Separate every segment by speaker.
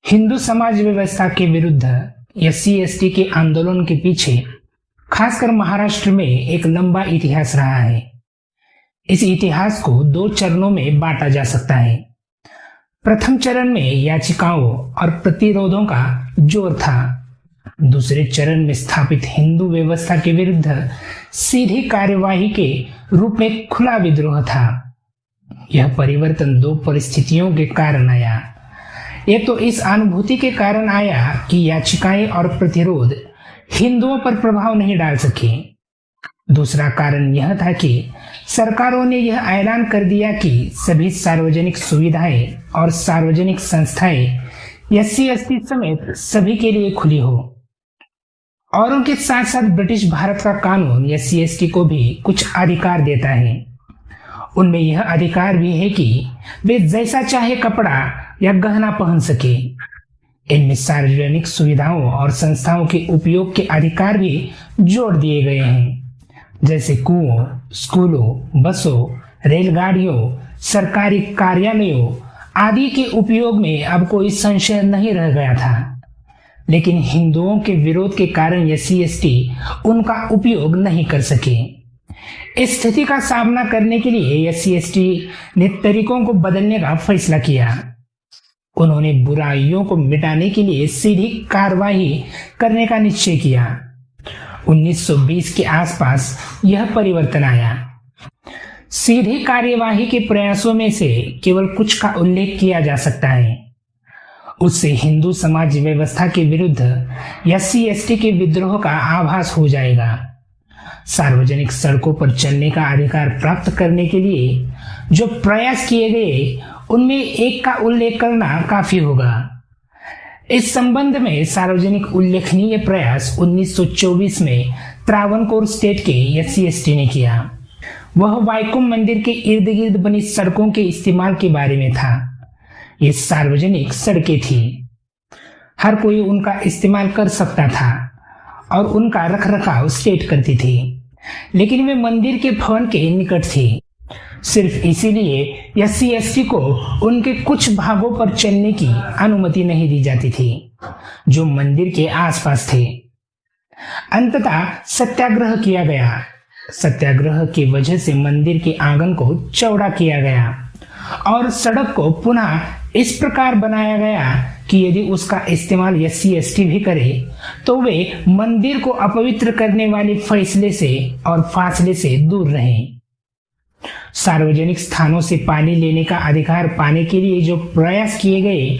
Speaker 1: हिंदू समाज व्यवस्था के विरुद्ध SC/ST के आंदोलन के पीछे खासकर महाराष्ट्र में एक लंबा इतिहास रहा है। इस इतिहास को 2 चरणों में बांटा जा सकता है। प्रथम चरण में याचिकाओं और प्रतिरोधों का जोर था। दूसरे चरण में स्थापित हिंदू व्यवस्था के विरुद्ध सीधी कार्यवाही के रूप में खुला विद्रोह था। यह परिवर्तन 2 परिस्थितियों के कारण आया। एक तो इस अनुभूति के कारण आया कि याचिकाएं और प्रतिरोध हिंदुओं पर प्रभाव नहीं डाल सके। दूसरा कारण यह था कि सरकारों ने यह ऐलान कर दिया कि सभी सार्वजनिक सुविधाएं और सार्वजनिक संस्थाएं SC/ST समेत सभी के लिए खुली हो। और उनके साथ साथ ब्रिटिश भारत का कानून SC/ST को भी कुछ अधिकार देता है। उनमें यह अधिकार भी है कि वे जैसा चाहे कपड़ा या गहना पहन सके। इनमें सार्वजनिक सुविधाओं और संस्थाओं के उपयोग के अधिकार भी जोड़ दिए गए हैं, जैसे कुओं, स्कूलों, बसों, रेलगाड़ियों, सरकारी कार्यालयों आदि के उपयोग में अब कोई संशय नहीं रह गया था। लेकिन हिंदुओं के विरोध के कारण SC/ST उनका उपयोग नहीं कर सके। इस स्थिति का सामना करने के लिए SC/ST ने तरीकों को बदलने का फैसला किया। उन्होंने बुराइयों को मिटाने के लिए सीधी कार्रवाई करने का निश्चय किया। 1920 के आसपास यह परिवर्तन आया। सीधी कार्यवाही के प्रयासों में से केवल कुछ का उल्लेख किया जा सकता है। उससे हिंदू समाज व्यवस्था के विरुद्ध SC/ST के विद्रोह का आभास हो जाएगा। सार्वजनिक सड़कों पर चलने का अधिकार प्राप्त करने के लिए जो प्रयास किए गए, उनमें एक का उल्लेख करना काफी होगा। इस संबंध में सार्वजनिक उल्लेखनीय प्रयास 1924 में त्रावणकोर स्टेट के SC/ST ने किया। वह वाइकोम मंदिर के इर्द गिर्द बनी सड़कों के इस्तेमाल के बारे में था। ये सार्वजनिक सड़कें थी, हर कोई उनका इस्तेमाल कर सकता था और उनका रखरखाव स्टेट करती थी, लेकिन वे मंदिर के भवन के निकट थी। सिर्फ इसीलिए SC/ST को उनके कुछ भागों पर चलने की अनुमति नहीं दी जाती थी जो मंदिर के आसपास थे। अंततः सत्याग्रह किया गया। सत्याग्रह की वजह से मंदिर के आंगन को चौड़ा किया गया और सड़क को पुनः इस प्रकार बनाया गया कि यदि उसका इस्तेमाल SC/ST भी करे तो वे मंदिर को अपवित्र करने वाले फैसले से और फासले से दूर रहें। सार्वजनिक स्थानों से पानी लेने का अधिकार पाने के लिए जो प्रयास किए गए,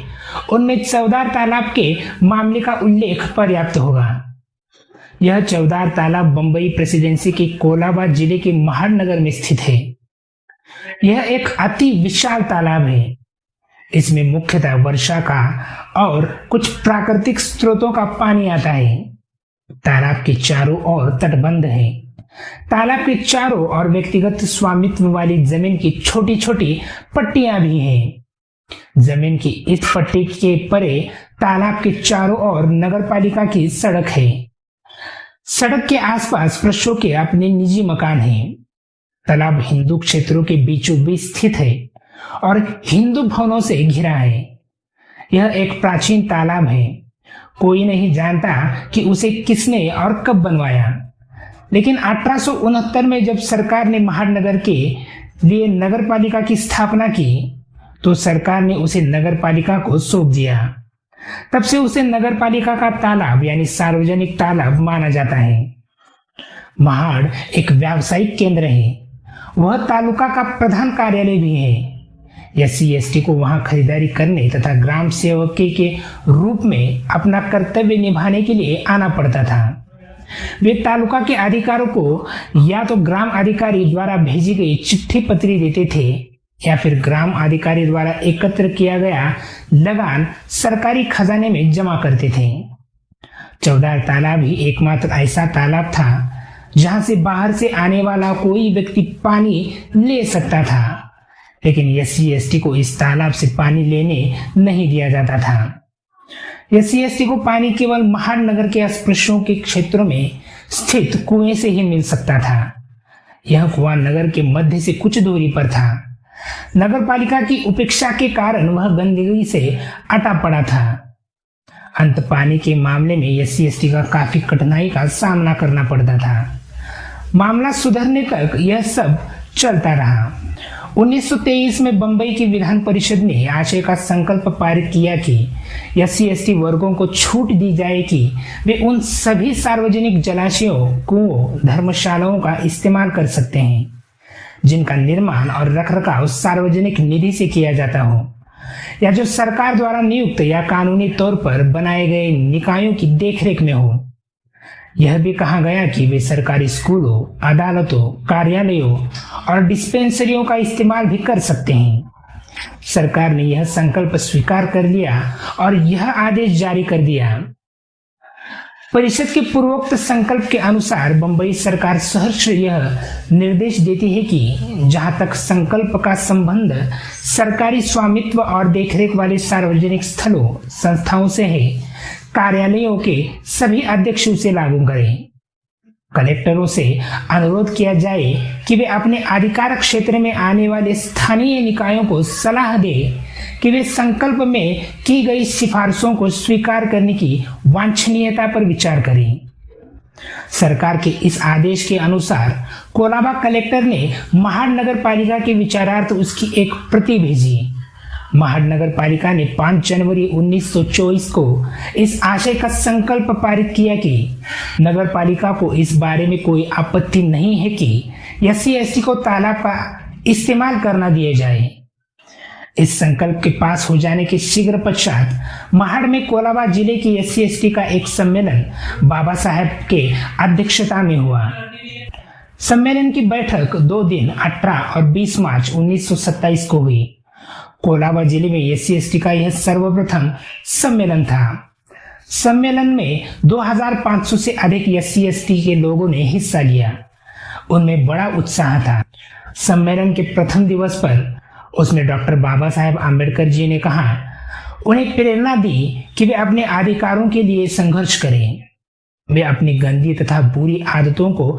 Speaker 1: उनमें चौदार तालाब के मामले का उल्लेख पर्याप्त होगा। यह चौदार तालाब बंबई प्रेसिडेंसी के कोलाबा जिले के महानगर में स्थित है। यह एक अति विशाल तालाब है। इसमें मुख्यतः वर्षा का और कुछ प्राकृतिक स्रोतों का पानी आता है। तालाब के चारों ओर तटबंध है। तालाब के चारों ओर व्यक्तिगत स्वामित्व वाली जमीन की छोटी छोटी पट्टियां भी हैं। जमीन की इस पट्टी के परे तालाब के चारों ओर नगरपालिका की सड़क है। सड़क के आसपास फृशों के अपने निजी मकान हैं। तालाब हिंदू क्षेत्रों के बीचों बीच स्थित है और हिंदू भवनों से घिरा है। यह एक प्राचीन तालाब है। कोई नहीं जानता कि उसे किसने और कब बनवाया, लेकिन 1869 में जब सरकार ने महानगर के लिए नगरपालिका की स्थापना की तो सरकार ने उसे नगरपालिका को सौंप दिया। तब से उसे नगरपालिका का तालाब यानी सार्वजनिक तालाब माना जाता है। महाड़ एक व्यावसायिक केंद्र है। वह तालुका का प्रधान कार्यालय भी है। SC/ST को वहां खरीदारी करने तथा ग्राम सेवक के रूप में अपना कर्तव्य निभाने के लिए आना पड़ता था। वे तालुका के अधिकारों को या तो ग्राम अधिकारी द्वारा भेजी गई चिट्ठी पत्री देते थे या फिर ग्राम अधिकारी द्वारा एकत्र किया गया लगान सरकारी खजाने में जमा करते थे। चौदार तालाब ही एकमात्र ऐसा तालाब था जहां से बाहर से आने वाला कोई व्यक्ति पानी ले सकता था, लेकिन SC/ST को इस तालाब से पानी लेने नहीं दिया जाता था। SC/ST को पानी केवल महानगर के अस्पृश्यों के क्षेत्रों में स्थित कुएं से ही मिल सकता था। यह कुआं नगर के मध्य से कुछ दूरी पर था। नगरपालिका की उपेक्षा के कारण वह गंदगी से अटा पड़ा था। अंत पाने के मामले में SC/ST का काफी कठिनाई का सामना करना पड़ता था। मामला सुधरने तक यह सब चलता रहा। 1923 में बंबई की विधान परिषद ने आशय का संकल्प पारित किया कि SC/ST वर्गों को छूट दी जाए कि वे उन सभी सार्वजनिक जलाशयों, कुओं, धर्मशालाओं का इस्तेमाल कर सकते हैं जिनका निर्माण और रखरखाव सार्वजनिक निधि से किया जाता हो या जो सरकार द्वारा नियुक्त या कानूनी तौर पर बनाए गए निकायों की देखरेख में हो। यह भी कहा गया कि वे सरकारी स्कूलों, अदालतों, कार्यालयों और डिस्पेंसरियों का इस्तेमाल भी कर सकते हैं। सरकार ने यह संकल्प स्वीकार कर लिया और यह आदेश जारी कर दिया। परिषद के पूर्वोक्त संकल्प के अनुसार बंबई सरकार सहर्ष यह निर्देश देती है कि जहां तक संकल्प का संबंध सरकारी स्वामित्व और देखरेख वाले सार्वजनिक स्थलों, संस्थाओं से है, कार्यालयों के सभी अध्यक्ष उसे लागू करें। कलेक्टरों से अनुरोध किया जाए कि वे अपने अधिकार क्षेत्र में आने वाले स्थानीय निकायों को सलाह दें कि वे संकल्प में की गई सिफारिशों को स्वीकार करने की वांछनीयता पर विचार करें। सरकार के इस आदेश के अनुसार कोलाबा कलेक्टर ने महाड नगर पालिका के विचारार्थ उसकी एक प्रति भेजी। महाड नगर पालिका ने 5 जनवरी 1924 को इस आशय का संकल्प पारित किया कि नगर पालिका को इस बारे में कोई आपत्ति नहीं है कि SC/ST को तालाब का इस्तेमाल करना दिया जाए। इस संकल्प के पास हो जाने के शीघ्र पश्चात महाड में कोलाबा जिले की SC/ST का एक सम्मेलन बाबा साहेब के अध्यक्षता में हुआ। सम्मेलन की बैठक 2 दिन 18 और 20 मार्च 1927 को हुई। कोलाबा जिले में SC/ST का यह सर्वप्रथम सम्मेलन था। सम्मेलन में 2500 से अधिक SC/ST के लोगों ने हिस्सा लिया। उनमें बड़ा उत्साह था। सम्मेलन के प्रथम दिवस पर उसमें डॉक्टर बाबा साहेब आम्बेडकर जी ने कहा, उन्हें प्रेरणा दी कि वे अपने अधिकारों के लिए संघर्ष करें, वे अपनी गंदी तथा बुरी आदतों को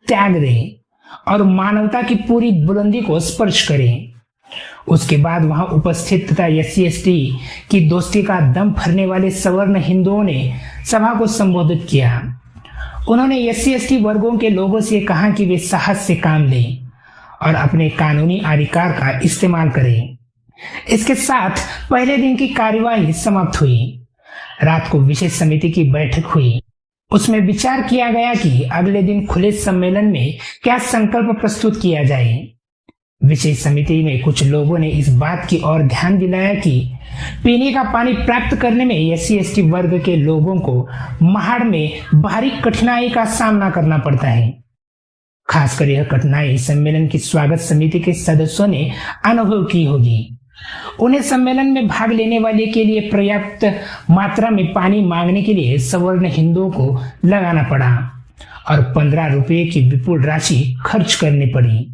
Speaker 1: त्याग दें और मानवता की पूरी बुलंदी को स्पर्श करें। उसके बाद वहां उपस्थित तथा SC/ST की दोस्ती का दम भरने वाले सवर्ण हिंदुओं ने सभा को संबोधित किया। उन्होंने SC/ST वर्गों के लोगों से कहा कि वे साहस से काम लें और अपने कानूनी अधिकार का इस्तेमाल करें। इसके साथ पहले दिन की कार्यवाही समाप्त हुई। रात को विशेष समिति की बैठक हुई। उसमें विचार किया गया कि अगले दिन खुले सम्मेलन में क्या संकल्प प्रस्तुत किया जाए। विशेष समिति में कुछ लोगों ने इस बात की ओर ध्यान दिलाया कि पीने का पानी प्राप्त करने में SC/ST वर्ग के लोगों को महाड़ में भारी कठिनाई का सामना करना पड़ता है। खासकर यह कठिनाई सम्मेलन की स्वागत समिति के सदस्यों ने अनुभव की होगी। उन्हें सम्मेलन में भाग लेने वाले के लिए पर्याप्त मात्रा में पानी मांगने के लिए सवर्ण हिंदुओं को लगाना पड़ा और 15 रुपये की विपुल राशि खर्च करनी पड़ी।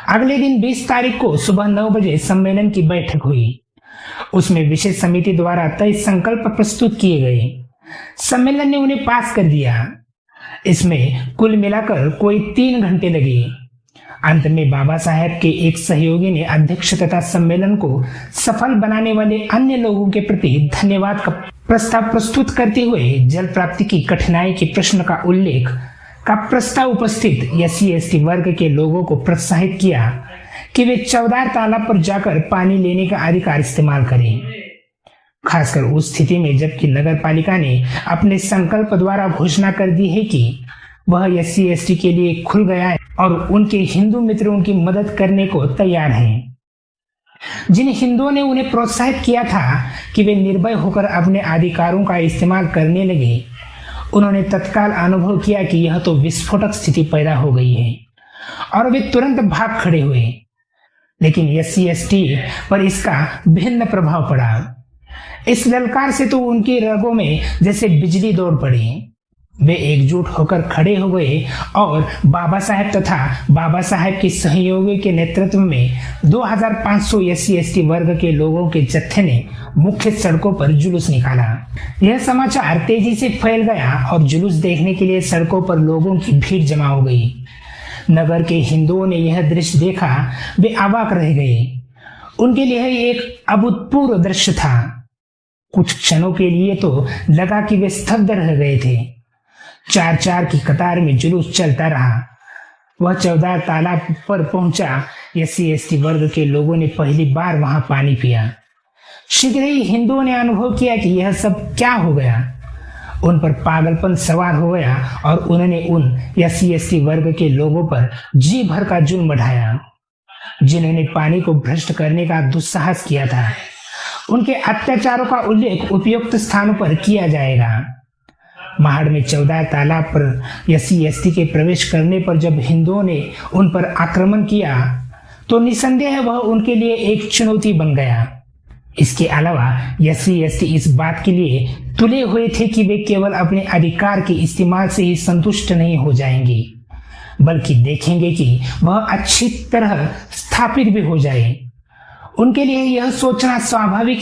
Speaker 1: अगले दिन 20 तारीख को सुबह 9 बजे सम्मेलन की बैठक हुई। उसमें विशेष समिति द्वारा तय संकल्प प्रस्तुत किए गए। सम्मेलन ने उन्हें पास कर दिया। इसमें कुल मिलाकर कोई 3 घंटे लगे। अंत में बाबा साहेब के एक सहयोगी ने अध्यक्ष तथा सम्मेलन को सफल बनाने वाले अन्य लोगों के प्रति धन्यवाद का प्रस्ताव प्रस्तुत करते हुए जल प्राप्ति की कठिनाई के प्रश्न का उल्लेख का प्रस्ताव उपस्थित SC/ST वर्ग के लोगों को प्रोत्साहित किया कि वे चौदार तालाब पर जाकर पानी लेने का अधिकार इस्तेमाल करें। खासकर उस स्थिति में जबकि नगर पालिका ने अपने संकल्प द्वारा घोषणा कर दी है कि वह SC/ST के लिए खुल गया है और उनके हिंदू मित्रों की मदद करने को तैयार हैं। जिन हिंदुओं ने उन्हें प्रोत्साहित किया था कि वे निर्भय होकर अपने अधिकारों का इस्तेमाल करने लगे, उन्होंने तत्काल अनुभव किया कि यह तो विस्फोटक स्थिति पैदा हो गई है और वे तुरंत भाग खड़े हुए। लेकिन SC/ST पर इसका भिन्न प्रभाव पड़ा। इस ललकार से तो उनकी रगों में जैसे बिजली दौड़ पड़ी। वे एकजुट होकर खड़े हो गए और बाबा साहेब तथा बाबा साहेब के सहयोगियों के नेतृत्व में 2500 SC/ST वर्ग के लोगों के जत्थे ने मुख्य सड़कों पर जुलूस निकाला। यह समाचार तेजी से फैल गया और जुलूस देखने के लिए सड़कों पर लोगों की भीड़ जमा हो गई। नगर के हिंदुओं ने यह दृश्य देखा, वे अवाक रह गए। उनके लिए एक अभूतपूर्व दृश्य था। कुछ क्षणों के लिए तो लगा कि वे स्तब्ध रह गए थे। 4-4 की कतार में जुलूस चलता रहा। वह चौदार तालाब पर पहुंचा। SC/ST वर्ग के लोगों ने पहली बार वहां पानी पिया। शीघ्र ही हिंदुओं ने अनुभव किया कि यह सब क्या हो गया। उन पर पागलपन सवार हो गया और उन्होंने उन SC/ST वर्ग के लोगों पर जी भर का जुल्म बढ़ाया, जिन्होंने पानी को भ्रष्ट करने का दुस्साहस किया था। उनके अत्याचारों का उल्लेख उपयुक्त स्थानों पर किया जाएगा। महाड़ में चौदार तालाब पर SC/ST के प्रवेश करने पर जब हिंदुओं ने उन पर आक्रमण किया तो निसंदेह वह उनके लिए एक चुनौती बन गया। इसके अलावा SC/ST इस बात के लिए तुले हुए थे कि वे केवल अपने अधिकार के इस्तेमाल से ही संतुष्ट नहीं हो जाएंगे, बल्कि देखेंगे कि वह अच्छी तरह स्थापित भी हो जाए। उनके लिए यह सोचना स्वाभाविक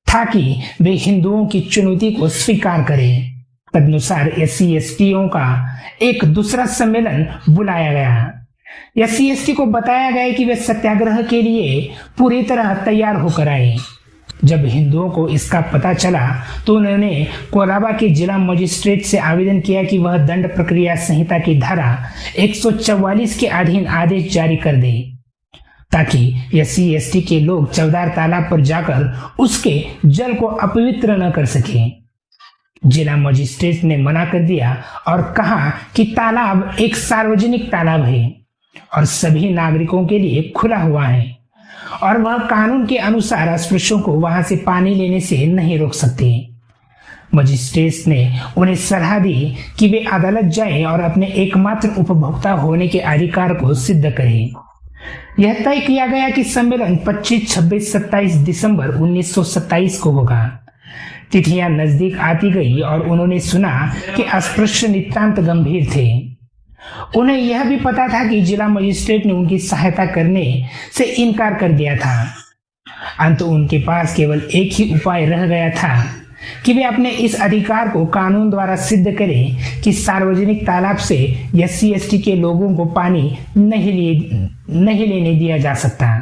Speaker 1: था कि वे हिंदुओं की चुनौती को स्वीकार करें। तदनुसार SC/STों का एक दूसरा सम्मेलन बुलाया गया। SC/ST को बताया गया कि वे सत्याग्रह के लिए पूरी तरह तैयार होकर आए। जब हिंदुओं को इसका पता चला तो उन्होंने कोलाबा के जिला मजिस्ट्रेट से आवेदन किया कि वह दंड प्रक्रिया संहिता की धारा 144 के अधीन आदेश जारी कर दे, ताकि SC/ST के लोग चौदार तालाब पर जाकर उसके जल को अपवित्र न कर सकें। जिला मजिस्ट्रेट ने मना कर दिया और कहा कि तालाब एक सार्वजनिक तालाब है और सभी नागरिकों के लिए खुला हुआ है और वह कानून के अनुसार अस्पृश्यों को वहां से पानी लेने से नहीं रोक सकते। मजिस्ट्रेट ने उन्हें सलाह दी कि वे अदालत जाएं और अपने एकमात्र उपभोक्ता होने के अधिकार को सिद्ध करें। यह तय किया गया कि सम्मेलन 25, 26, 27 दिसंबर 1927 को होगा। तिथियां नजदीक आती गई और उन्होंने सुना कि अस्पृश्य नितांत गंभीर थे। उन्हें यह भी पता था कि जिला मजिस्ट्रेट ने उनकी सहायता करने से इनकार कर दिया था। अंत उनके पास केवल एक ही उपाय रह गया था कि वे अपने इस अधिकार को कानून द्वारा सिद्ध करें कि सार्वजनिक तालाब से SC/ST के लोगों को पानी नहीं लेने दिया जा सकता।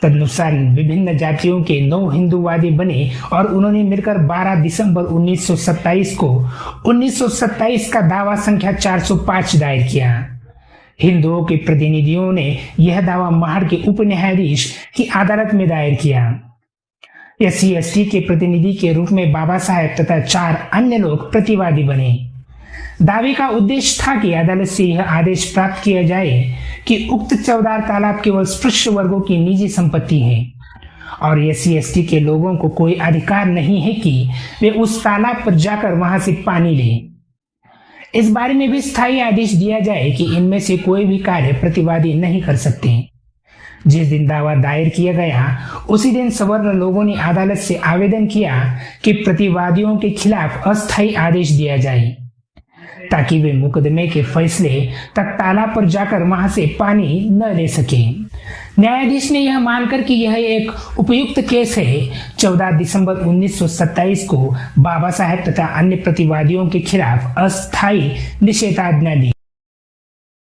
Speaker 1: तदनुसार विभिन्न जातियों के 9 हिंदूवादी बने और उन्होंने मिलकर 12 दिसंबर 1927 को 1927 का दावा संख्या 405 दायर किया। हिंदुओं के प्रतिनिधियों ने यह दावा महाड़ के उप न्यायाधीश की अदालत में दायर किया। SC/ST के प्रतिनिधि के रूप में बाबा साहेब तथा 4 अन्य लोग प्रतिवादी बने। दावे का उद्देश्य था कि अदालत से यह आदेश प्राप्त किया जाए कि उक्त चौदार तालाब केवल स्पृश्य वर्गों की निजी संपत्ति है और SC/ST के लोगों को कोई अधिकार नहीं है कि वे उस तालाब पर जाकर वहां से पानी लें। इस बारे में भी स्थायी आदेश दिया जाए कि इनमें से कोई भी कार्य प्रतिवादी नहीं कर सकते। जिस दिन दावा दायर किया गया उसी दिन सवर्ण लोगों ने अदालत से आवेदन किया कि प्रतिवादियों के खिलाफ अस्थायी आदेश दिया जाए, ताकि वे मुकदमे के फैसले तक तालाब पर जाकर वहां से पानी न ले सके। न्यायाधीश ने यह मानकर कि यह एक उपयुक्त केस है 14 दिसंबर 1927 को बाबा साहेब तथा अन्य प्रतिवादियों के खिलाफ अस्थायी निषेधाज्ञा दी।